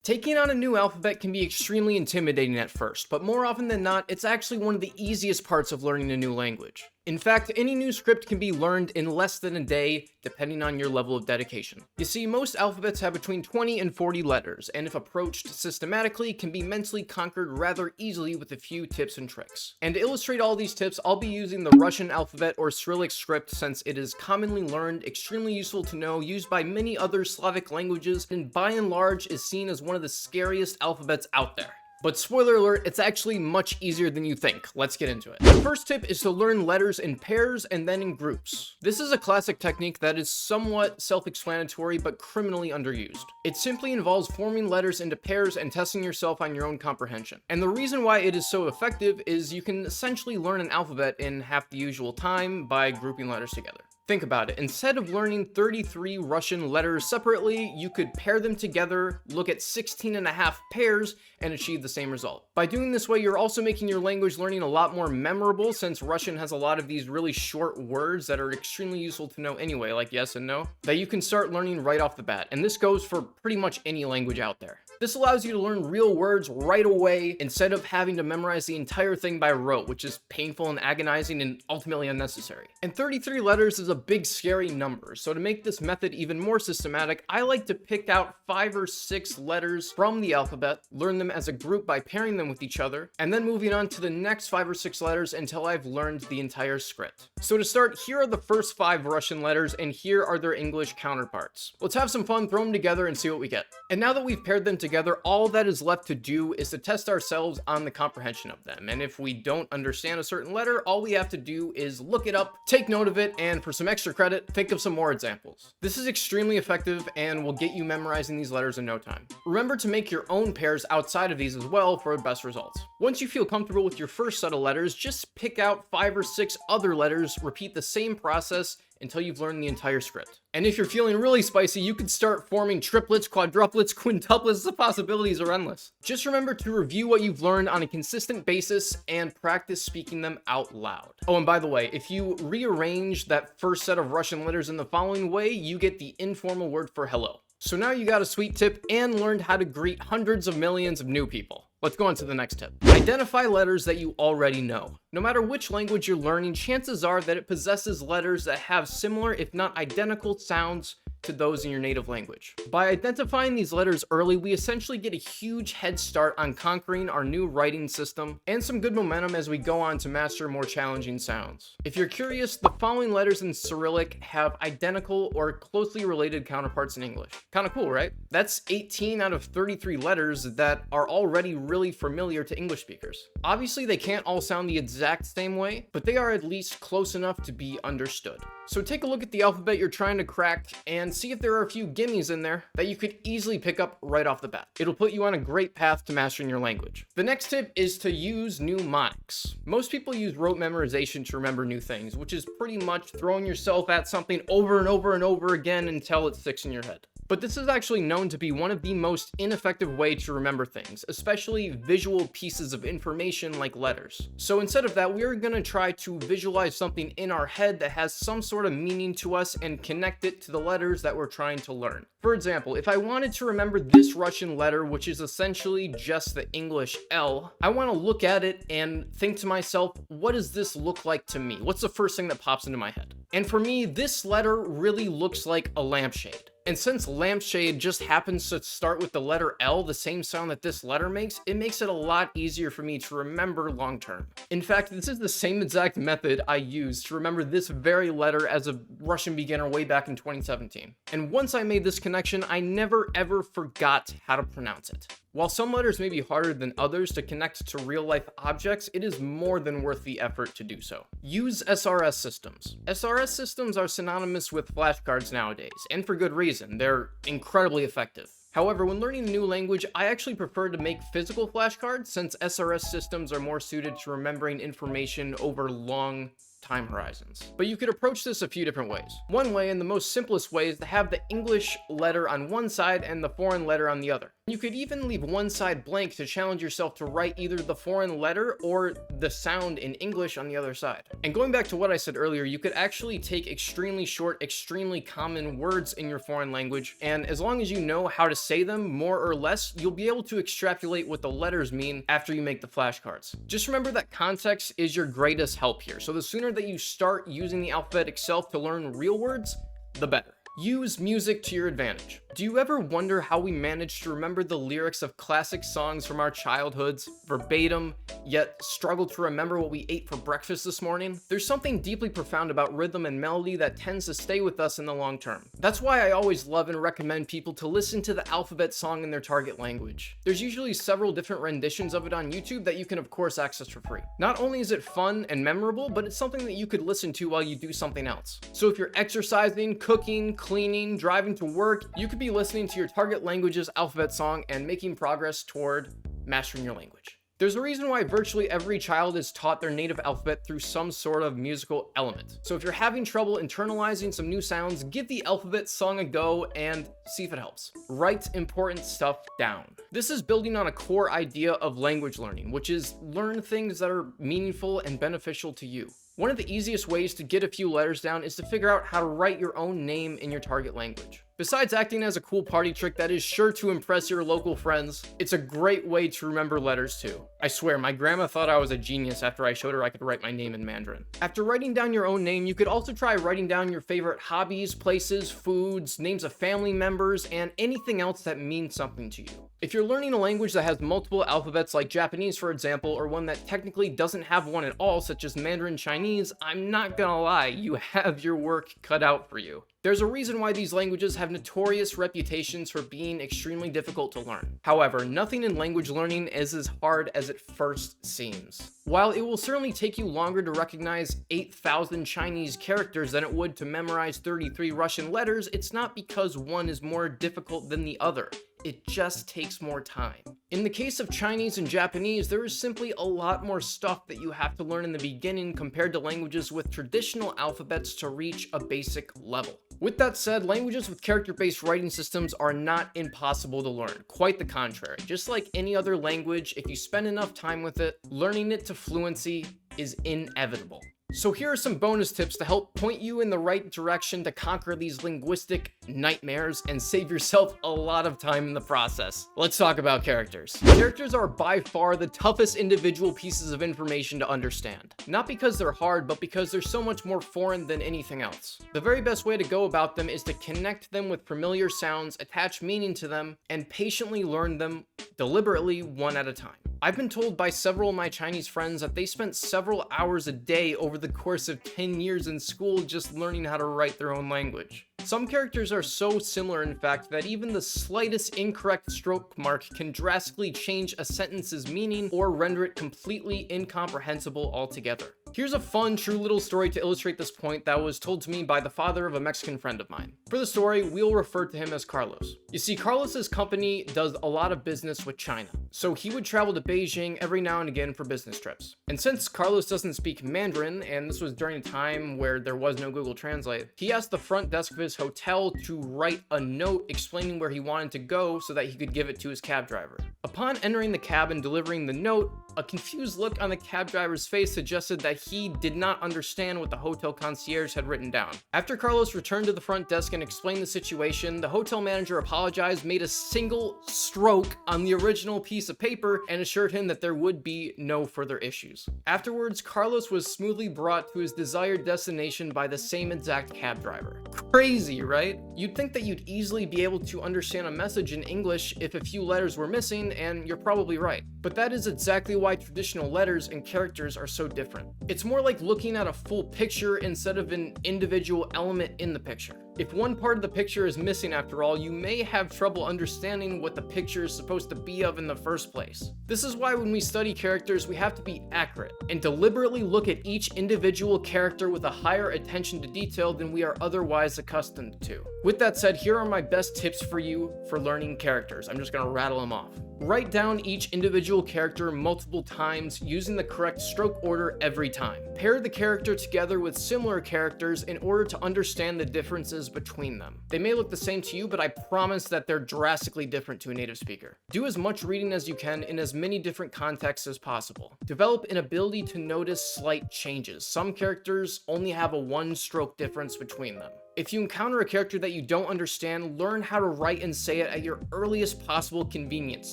Taking on a new alphabet can be extremely intimidating at first, but more often than not, it's actually one of the easiest parts of learning a new language. In fact, any new script can be learned in less than a day, depending on your level of dedication. You see, most alphabets have between 20 and 40 letters, and if approached systematically, can be mentally conquered rather easily with a few tips and tricks. And to illustrate all these tips, I'll be using the Russian alphabet or Cyrillic script since it is commonly learned, extremely useful to know, used by many other Slavic languages, and by and large is seen as one of the scariest alphabets out there. But spoiler alert, it's actually much easier than you think. Let's get into it. The first tip is to learn letters in pairs and then in groups. This is a classic technique that is somewhat self-explanatory but criminally underused. It simply involves forming letters into pairs and testing yourself on your own comprehension. And the reason why it is so effective is you can essentially learn an alphabet in half the usual time by grouping letters together. Think about it. Instead of learning 33 Russian letters separately, you could pair them together, look at 16 and a half pairs, and achieve the same result. By doing this way, you're also making your language learning a lot more memorable, since Russian has a lot of these really short words that are extremely useful to know anyway, like yes and no, that you can start learning right off the bat. And this goes for pretty much any language out there. This allows you to learn real words right away instead of having to memorize the entire thing by rote, which is painful and agonizing and ultimately unnecessary. And 33 letters is a big scary number, so to make this method even more systematic, I like to pick out 5 or 6 letters from the alphabet, learn them as a group by pairing them with each other, and then moving on to the next 5 or 6 letters until I've learned the entire script. So to start, here are the first 5 Russian letters, and here are their English counterparts. Let's have some fun, throw them together, and see what we get. And now that we've paired them together, all that is left to do is to test ourselves on the comprehension of them. And if we don't understand a certain letter, all we have to do is look it up, take note of it, and for some extra credit, think of some more examples. This is extremely effective and will get you memorizing these letters in no time. Remember to make your own pairs outside of these as well for the best results. Once you feel comfortable with your first set of letters, just pick out 5 or 6 other letters, repeat the same process until you've learned the entire script. And if you're feeling really spicy, you could start forming triplets, quadruplets, quintuplets. The possibilities are endless. Just remember to review what you've learned on a consistent basis and practice speaking them out loud. Oh, and by the way, if you rearrange that first set of Russian letters in the following way, you get the informal word for hello. So now you got a sweet tip and learned how to greet hundreds of millions of new people. Let's go on to the next tip. Identify letters that you already know. No matter which language you're learning, chances are that it possesses letters that have similar, if not identical, sounds to those in your native language. By identifying these letters early, we essentially get a huge head start on conquering our new writing system and some good momentum as we go on to master more challenging sounds. If you're curious, the following letters in Cyrillic have identical or closely related counterparts in English. Kind of cool, right? That's 18 out of 33 letters that are already really familiar to English speakers. Obviously, they can't all sound the exact same way, but they are at least close enough to be understood. So take a look at the alphabet you're trying to crack and see if there are a few gimmies in there that you could easily pick up right off the bat. It'll put you on a great path to mastering your language. The next tip is to use mnemonics. Most people use rote memorization to remember new things, which is pretty much throwing yourself at something over and over and over again until it sticks in your head. But this is actually known to be one of the most ineffective ways to remember things, especially visual pieces of information like letters. So instead of that, we're going to try to visualize something in our head that has some sort of meaning to us and connect it to the letters that we're trying to learn. For example, if I wanted to remember this Russian letter, which is essentially just the English L, I want to look at it and think to myself, what does this look like to me? What's the first thing that pops into my head? And for me, this letter really looks like a lampshade. And since lampshade just happens to start with the letter L, the same sound that this letter makes, it makes it a lot easier for me to remember long term. In fact, this is the same exact method I used to remember this very letter as a Russian beginner way back in 2017. And once I made this connection, I never ever forgot how to pronounce it. While some letters may be harder than others to connect to real-life objects, it is more than worth the effort to do so. Use SRS systems. SRS systems are synonymous with flashcards nowadays, and for good reason. They're incredibly effective. However, when learning a new language, I actually prefer to make physical flashcards since SRS systems are more suited to remembering information over long time horizons. But you could approach this a few different ways. One way, and the most simplest way, is to have the English letter on one side and the foreign letter on the other. You could even leave one side blank to challenge yourself to write either the foreign letter or the sound in English on the other side. And going back to what I said earlier, you could actually take extremely short, extremely common words in your foreign language, and as long as you know how to say them more or less, you'll be able to extrapolate what the letters mean after you make the flashcards. Just remember that context is your greatest help here, so the sooner that you start using the alphabet itself to learn real words, the better. Use music to your advantage. Do you ever wonder how we manage to remember the lyrics of classic songs from our childhoods verbatim, yet struggle to remember what we ate for breakfast this morning? There's something deeply profound about rhythm and melody that tends to stay with us in the long term. That's why I always love and recommend people to listen to the alphabet song in their target language. There's usually several different renditions of it on YouTube that you can of course access for free. Not only is it fun and memorable, but it's something that you could listen to while you do something else. So if you're exercising, cooking, cleaning, driving to work, you could be listening to your target language's alphabet song and making progress toward mastering your language. There's a reason why virtually every child is taught their native alphabet through some sort of musical element. So if you're having trouble internalizing some new sounds, give the alphabet song a go and see if it helps. Write important stuff down. This is building on a core idea of language learning, which is learn things that are meaningful and beneficial to you. One of the easiest ways to get a few letters down is to figure out how to write your own name in your target language. Besides acting as a cool party trick that is sure to impress your local friends, it's a great way to remember letters too. I swear, my grandma thought I was a genius after I showed her I could write my name in Mandarin. After writing down your own name, you could also try writing down your favorite hobbies, places, foods, names of family members, and anything else that means something to you. If you're learning a language that has multiple alphabets like Japanese for example, or one that technically doesn't have one at all such as Mandarin Chinese, I'm not gonna lie, you have your work cut out for you. There's a reason why these languages have notorious reputations for being extremely difficult to learn. However, nothing in language learning is as hard as it first seems. While it will certainly take you longer to recognize 8,000 Chinese characters than it would to memorize 33 Russian letters, it's not because one is more difficult than the other. It just takes more time. In the case of Chinese and Japanese, there is simply a lot more stuff that you have to learn in the beginning compared to languages with traditional alphabets to reach a basic level. With that said, languages with character-based writing systems are not impossible to learn. Quite the contrary. Just like any other language, if you spend enough time with it, learning it to fluency is inevitable. So here are some bonus tips to help point you in the right direction to conquer these linguistic nightmares and save yourself a lot of time in the process. Let's talk about characters. Characters are by far the toughest individual pieces of information to understand. Not because they're hard, but because they're so much more foreign than anything else. The very best way to go about them is to connect them with familiar sounds, attach meaning to them, and patiently learn them deliberately one at a time. I've been told by several of my Chinese friends that they spent several hours a day over the course of 10 years in school just learning how to write their own language. Some characters are so similar, in fact, that even the slightest incorrect stroke mark can drastically change a sentence's meaning or render it completely incomprehensible altogether. Here's a fun, true little story to illustrate this point that was told to me by the father of a Mexican friend of mine. For the story, we'll refer to him as Carlos. You see, Carlos's company does a lot of business with China, so he would travel to Beijing every now and again for business trips. And since Carlos doesn't speak Mandarin, and this was during a time where there was no Google Translate, he asked the front desk of his hotel to write a note explaining where he wanted to go so that he could give it to his cab driver. Upon entering the cab and delivering the note, a confused look on the cab driver's face suggested that he did not understand what the hotel concierge had written down. After Carlos returned to the front desk and explained the situation, the hotel manager apologized, made a single stroke on the original piece of paper, and assured him that there would be no further issues. Afterwards, Carlos was smoothly brought to his desired destination by the same exact cab driver. Crazy, right? You'd think that you'd easily be able to understand a message in English if a few letters were missing, and you're probably right. But that is exactly why traditional letters and characters are so different. It's more like looking at a full picture instead of an individual element in the picture. If one part of the picture is missing after all, you may have trouble understanding what the picture is supposed to be of in the first place. This is why when we study characters, we have to be accurate and deliberately look at each individual character with a higher attention to detail than we are otherwise accustomed to. With that said, here are my best tips for you for learning characters. I'm just gonna rattle them off. Write down each individual character multiple times using the correct stroke order every time. Pair the character together with similar characters in order to understand the differences between them. They may look the same to you, but I promise that they're drastically different to a native speaker. Do as much reading as you can in as many different contexts as possible. Develop an ability to notice slight changes. Some characters only have a one-stroke difference between them. If you encounter a character that you don't understand, learn how to write and say it at your earliest possible convenience.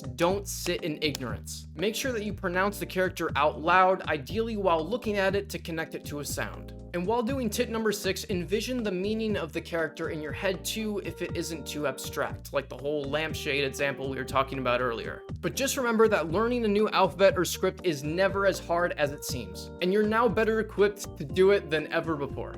Don't sit in ignorance. Make sure that you pronounce the character out loud, ideally while looking at it to connect it to a sound. And while doing tip number 6, envision the meaning of the character in your head too if it isn't too abstract, like the whole lampshade example we were talking about earlier. But just remember that learning a new alphabet or script is never as hard as it seems, and you're now better equipped to do it than ever before.